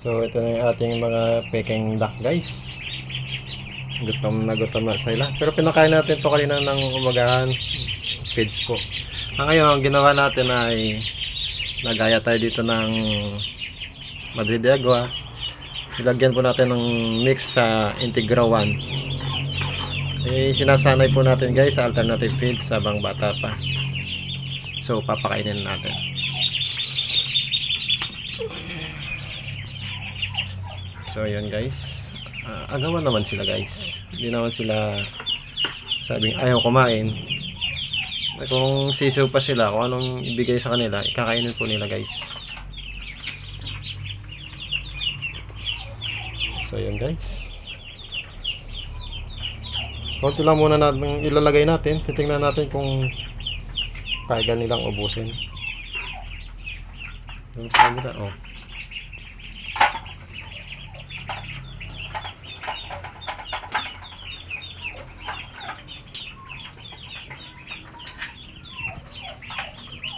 So ito na yung ating mga peking duck guys. Gutom na sila. Pero pinakain natin to kanina ng umagahan. Feeds po. Ngayon, ang ginawa natin ay nagaya tayo dito ng Madrid de Agua. Ilagyan po natin ng mix sa Integra 1. Sinasanay po natin guys sa alternative feeds habang bata pa. So papakainin natin. So yun guys, agawan naman sila guys. Hindi naman sila sabing ayaw kumain. Kung sisiw pa sila, kung anong ibigay sa kanila, ikakainin po nila guys. So yun guys, konti lang muna natin ilalagay natin. Titingnan natin kung kaya nilang ubusin. Yung sabi na, oh.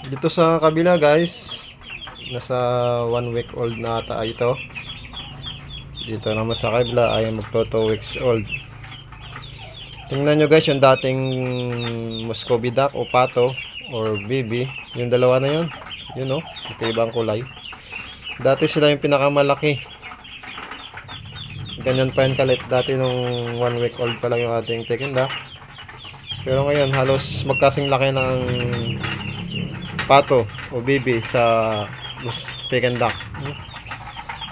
Dito sa kabila guys, nasa 1 week old na ata ito. Dito naman sa kabila ay magto 2 weeks old. Tingnan nyo guys yung dating Muscovy duck o pato or baby. Yung dalawa na yun. Yun o, ibang kulay. Dati sila yung pinakamalaki. Ganyan pa yan kalit. Dati nung 1 week old pa lang yung ating peking duck. Pero ngayon halos magkasing laki ng pato o baby sa peking duck.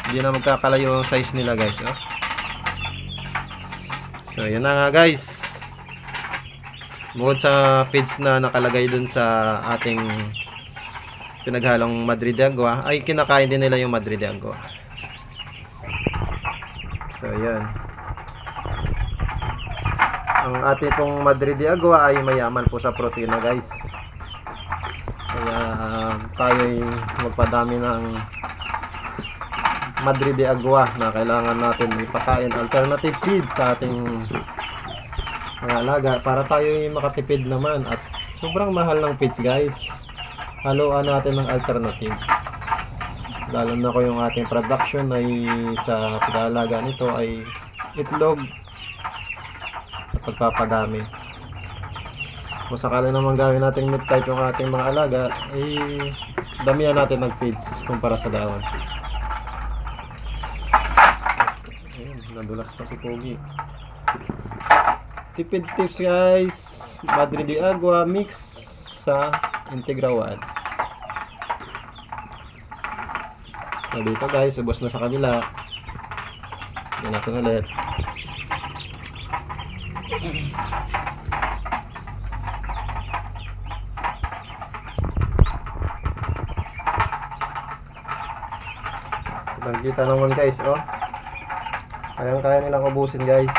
Hindi na magkakalayo yung size nila guys, oh. So yun na nga guys, bukod sa feeds na nakalagay dun sa ating pinaghalong Madrid de Agua, ay kinakain din nila yung Madrid de Agua. So yan, ang ating pong Madrid de Agua ay mayaman po sa protina guys. Kaya tayo'y magpadami ng Madrid de Agua na kailangan natin ipakain alternative feed sa ating mga alaga para tayo'y makatipid naman. At sobrang mahal ng feeds guys, haluan natin ng alternative. Lalo na ko yung ating production ay sa pag-aalaga nito ay itlog at pagpapadami. Kung sakali naman gawin natin meat type yung ating mga alaga, ay damihan natin ng feeds kumpara sa dahon. Ayun, nadulas pa si Pogi. Tipid tips guys, Madrid de Agua mix sa Integra 1. So dito guys, ubos na sa kabila. Yan natin ulit. Nakikita naman guys, oh. Kaya nilang ubusin guys.